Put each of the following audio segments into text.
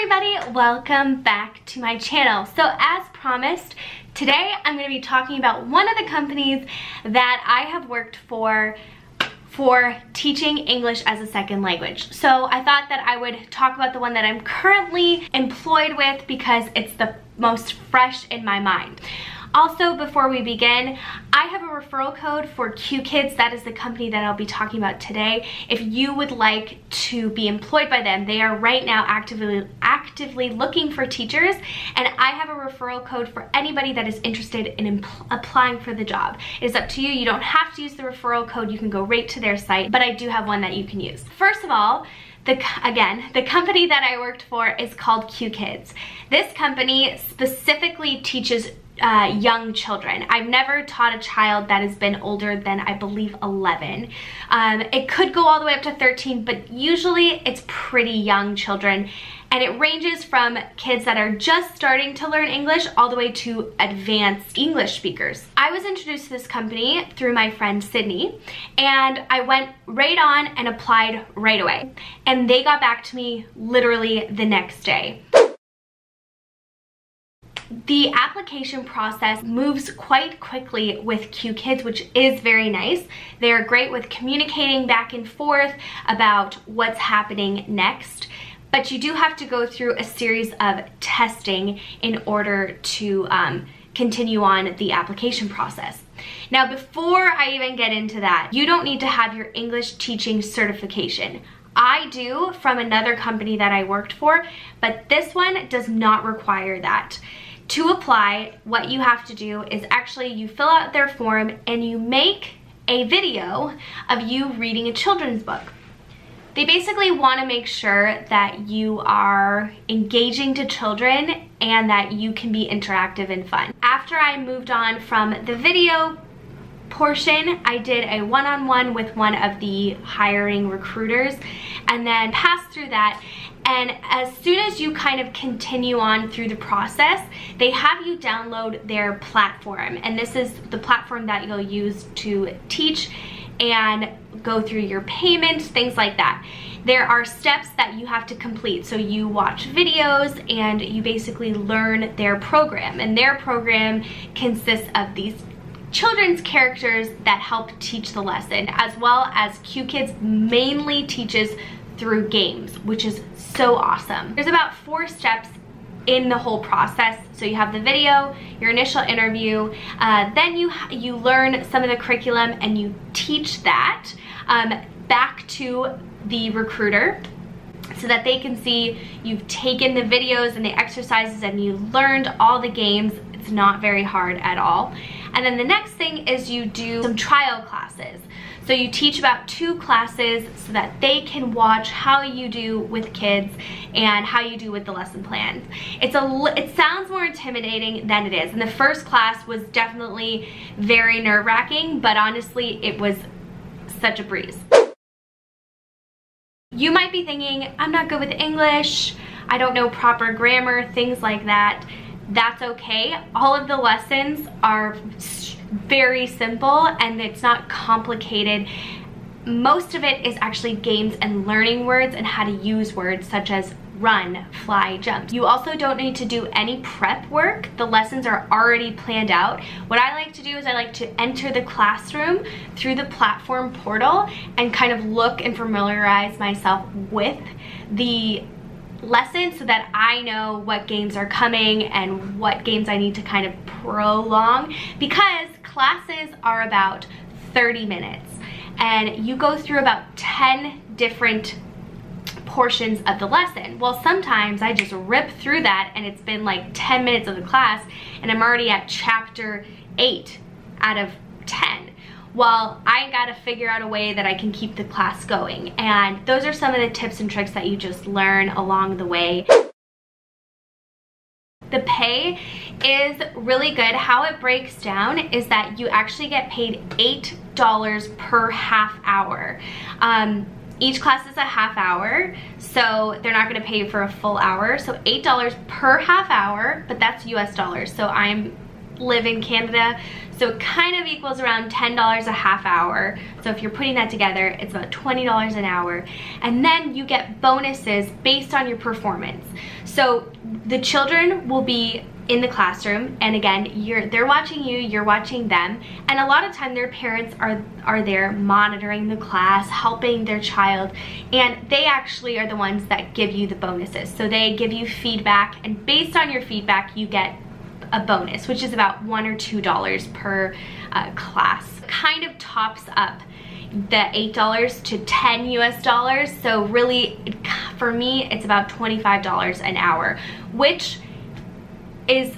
everybody, welcome back to my channel. So as promised, today I'm going to be talking about one of the companies that I have worked for teaching English as a second language. So I thought that I would talk about the one that I'm currently employed with because it's the most fresh in my mind. Also, before we begin, I have a referral code for Qkids. That is the company that I'll be talking about today. If you would like to be employed by them, they are right now actively looking for teachers, and I have a referral code for anybody that is interested in applying for the job. It is up to you. You don't have to use the referral code. You can go right to their site, but I do have one that you can use. First of all, the company that I worked for is called Qkids. This company specifically teaches young children. I've never taught a child that has been older than, I believe, 11. It could go all the way up to 13, but usually it's pretty young children. And it ranges from kids that are just starting to learn English all the way to advanced English speakers. I was introduced to this company through my friend Sydney, and I went right on and applied right away. And they got back to me literally the next day. The application process moves quite quickly with Qkids, which is very nice. They're great with communicating back and forth about what's happening next, but you do have to go through a series of testing in order to continue on the application process. Now, before I even get into that, you don't need to have your English teaching certification. I do from another company that I worked for, but this one does not require that. To apply, what you have to do is actually you fill out their form and you make a video of you reading a children's book. They basically want to make sure that you are engaging to children and that you can be interactive and fun. After I moved on from the video portion, I did a one-on-one with one of the hiring recruiters and then passed through that. And as soon as you kind of continue on through the process, they have you download their platform. And this is the platform that you'll use to teach and go through your payments, things like that. There are steps that you have to complete. So you watch videos and you basically learn their program. And their program consists of these children's characters that help teach the lesson, as well as Qkids mainly teaches through games, which is so awesome. There's about 4 steps in the whole process. So you have the video, your initial interview, then you learn some of the curriculum and you teach that back to the recruiter so that they can see you've taken the videos and the exercises and you learned all the games. It's not very hard at all. And then the next thing is you do some trial classes. So you teach about 2 classes so that they can watch how you do with kids and how you do with the lesson plans. It sounds more intimidating than it is. And the first class was definitely very nerve-wracking, but honestly, it was such a breeze. You might be thinking, I'm not good with English, I don't know proper grammar, things like that. That's okay. All of the lessons are very simple and it's not complicated. Most of it is actually games and learning words and how to use words such as run, fly, jump. You also don't need to do any prep work. The lessons are already planned out. What I like to do is I like to enter the classroom through the platform portal and kind of look and familiarize myself with the lesson so that I know what games are coming and what games I need to kind of prolong, because classes are about 30 minutes and you go through about 10 different portions of the lesson. Well, sometimes I just rip through that and it's been like 10 minutes of the class and I'm already at chapter 8 out of 10. Well, I gotta figure out a way that I can keep the class going. And those are some of the tips and tricks that you just learn along the way. The pay is really good. How it breaks down is that you actually get paid $8 per half hour. Each class is a half hour, so they're not gonna pay you for a full hour. So $8 per half hour, but that's US dollars. So I'm live in Canada, so it kind of equals around $10 a half hour. So if you're putting that together, it's about $20 an hour. And then you get bonuses based on your performance. So the children will be in the classroom, and again, they're watching you, you're watching them, and a lot of time their parents are there monitoring the class, helping their child, and they actually are the ones that give you the bonuses. So they give you feedback, and based on your feedback you get a bonus, which is about $1 or $2 per class. Kind of tops up the $8 to $10 US. So really, for me, it's about $25 an hour, which is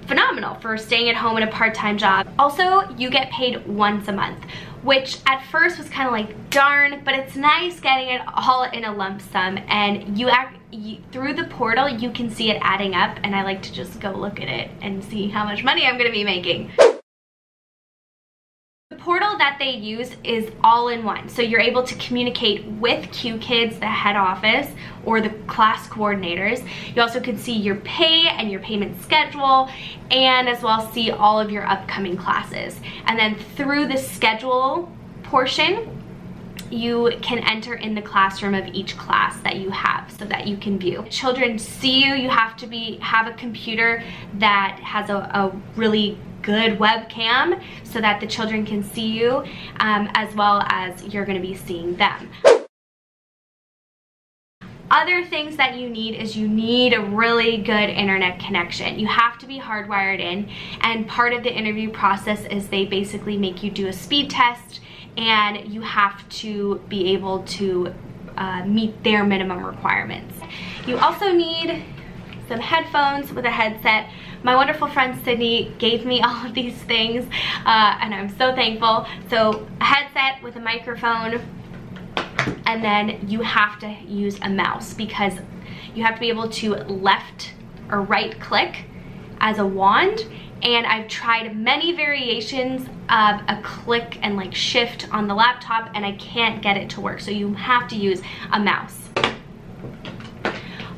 phenomenal for staying at home in a part-time job. Also, you get paid once a month, which at first was kind of like, darn, but it's nice getting it all in a lump sum, and through the portal you can see it adding up, and I like to just go look at it and see how much money I'm gonna be making. The portal that they use is all in one, so you're able to communicate with Qkids, the head office, or the class coordinators. You also can see your pay and your payment schedule, and as well see all of your upcoming classes. And then through the schedule portion, you can enter in the classroom of each class that you have so that you can view. Children see you. You have to have a computer that has a really good webcam so that the children can see you, as well as you're going to be seeing them. Other things that you need is you need a really good internet connection. You have to be hardwired in, and part of the interview process is they basically make you do a speed test, and you have to be able to meet their minimum requirements. You also need some headphones with a headset. My wonderful friend Sydney gave me all of these things, and I'm so thankful. So a headset with a microphone, and then you have to use a mouse because you have to be able to left or right click as a wand, and I've tried many variations of a click and like shift on the laptop, and I can't get it to work, so you have to use a mouse.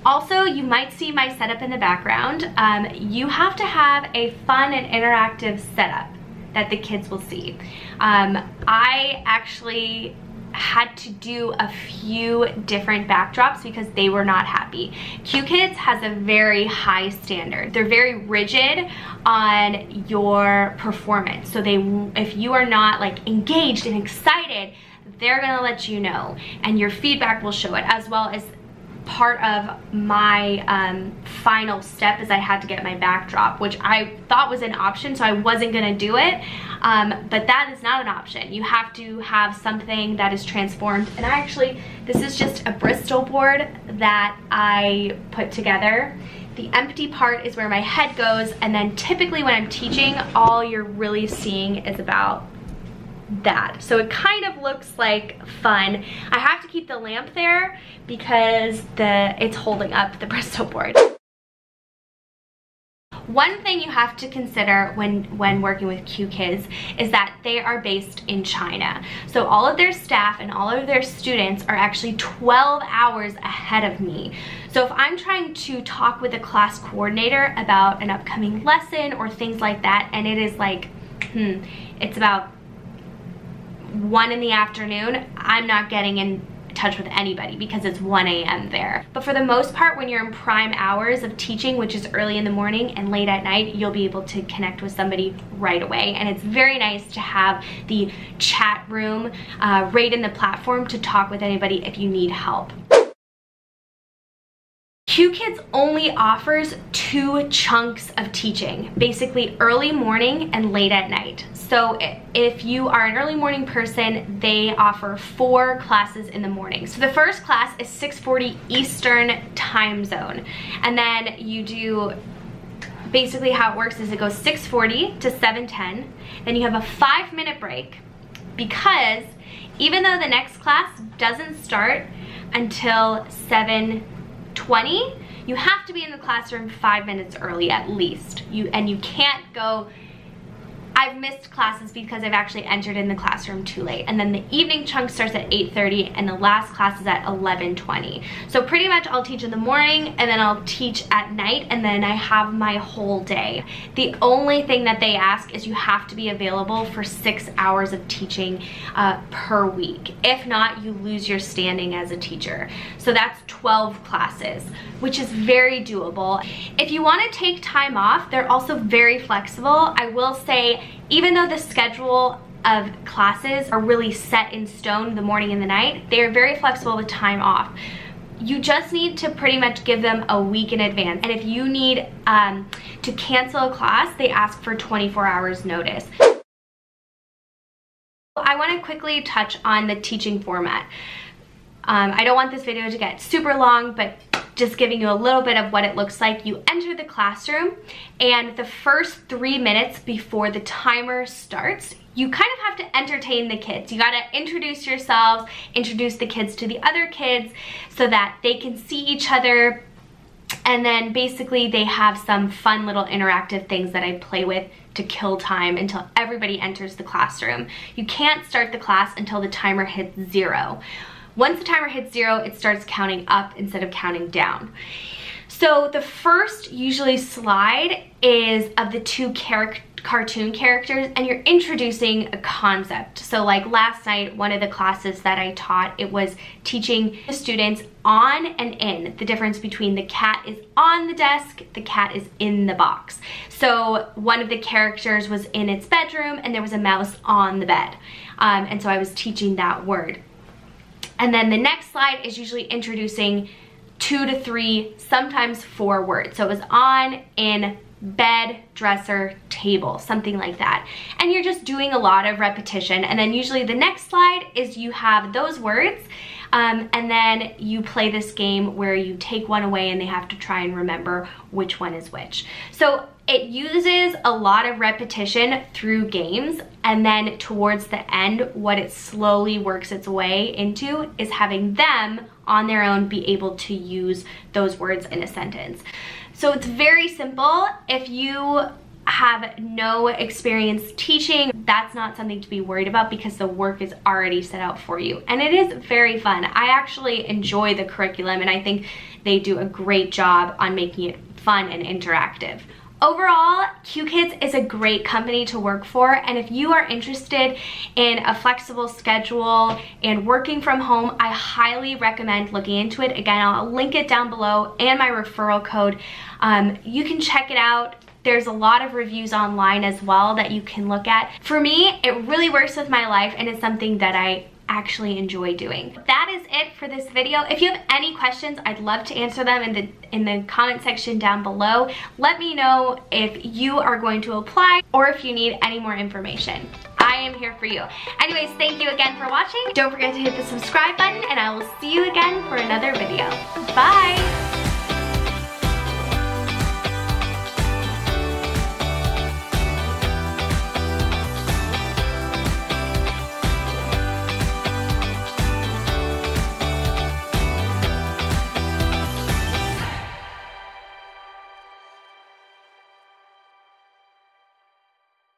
Also, you might see my setup in the background. You have to have a fun and interactive setup that the kids will see. I actually had to do a few different backdrops because they were not happy. Qkids has a very high standard. They're very rigid on your performance. So if you are not like engaged and excited, they're gonna let you know, and your feedback will show it, as well as part of my final step is I had to get my backdrop, which I thought was an option, so I wasn't gonna do it, but that is not an option. You have to have something that is transformed, and this is just a Bristol board that I put together. The empty part is where my head goes, and then typically when I'm teaching, all you're really seeing is about that. So it kind of looks like fun. I have to keep the lamp there because it's holding up the Bristol board. One thing you have to consider when working with Qkids is that they are based in China. So all of their staff and all of their students are actually 12 hours ahead of me. So if I'm trying to talk with a class coordinator about an upcoming lesson or things like that, and it is like, it's about 1 in the afternoon, I'm not getting in touch with anybody because it's 1 a.m. there. But for the most part, when you're in prime hours of teaching, which is early in the morning and late at night, you'll be able to connect with somebody right away. And it's very nice to have the chat room right in the platform to talk with anybody if you need help. Qkids only offers 2 chunks of teaching, basically early morning and late at night. So if you are an early morning person, they offer 4 classes in the morning. So the first class is 6:40 Eastern time zone. And then you do, basically how it works is it goes 6:40 to 7:10. Then you have a 5-minute break, because even though the next class doesn't start until 7:20, you have to be in the classroom 5 minutes early at least. And you can't go I've missed classes because I've actually entered in the classroom too late. And then the evening chunk starts at 8:30 and the last class is at 11:20. So pretty much I'll teach in the morning and then I'll teach at night, and then I have my whole day. The only thing that they ask is you have to be available for 6 hours of teaching per week. If not, you lose your standing as a teacher. So that's 12 classes, which is very doable. If you want to take time off, they're also very flexible. I will say, even though the schedule of classes are really set in stone, the morning and the night, they are very flexible with time off. You just need to pretty much give them a week in advance. And if you need to cancel a class, they ask for 24 hours notice. I want to quickly touch on the teaching format. I don't want this video to get super long, but just giving you a little bit of what it looks like. You enter the classroom, and the first 3 minutes before the timer starts, you kind of have to entertain the kids. You gotta introduce yourselves, introduce the kids to the other kids so that they can see each other, and then basically they have some fun little interactive things that I play with to kill time until everybody enters the classroom. You can't start the class until the timer hits 0. Once the timer hits 0, it starts counting up instead of counting down. So the first usually slide is of the two cartoon characters, and you're introducing a concept. So like last night, one of the classes that I taught, it was teaching the students on and in, the difference between the cat is on the desk, the cat is in the box. So one of the characters was in its bedroom and there was a mouse on the bed. And so I was teaching that word. And then the next slide is usually introducing 2 to 3, sometimes 4 words. So it was on, in, bed, dresser, table, something like that. And you're just doing a lot of repetition. And then usually the next slide is you have those words, and then you play this game where you take one away and they have to try and remember which one is which. So it uses a lot of repetition through games, and then towards the end, what it slowly works its way into is having them on their own be able to use those words in a sentence. So it's very simple. If you have no experience teaching, that's not something to be worried about because the work is already set out for you. And it is very fun. I actually enjoy the curriculum, and I think they do a great job on making it fun and interactive. Overall, Qkids is a great company to work for, and if you are interested in a flexible schedule and working from home, I highly recommend looking into it. Again, I'll link it down below and my referral code. You can check it out. There's a lot of reviews online as well that you can look at. For me, it really works with my life, and it's something that I actually enjoy doing. That is it for this video. If you have any questions, I'd love to answer them in the comment section down below. Let me know if you are going to apply or if you need any more information. I am here for you. Anyways, thank you again for watching. Don't forget to hit the subscribe button, and I will see you again for another video. Bye!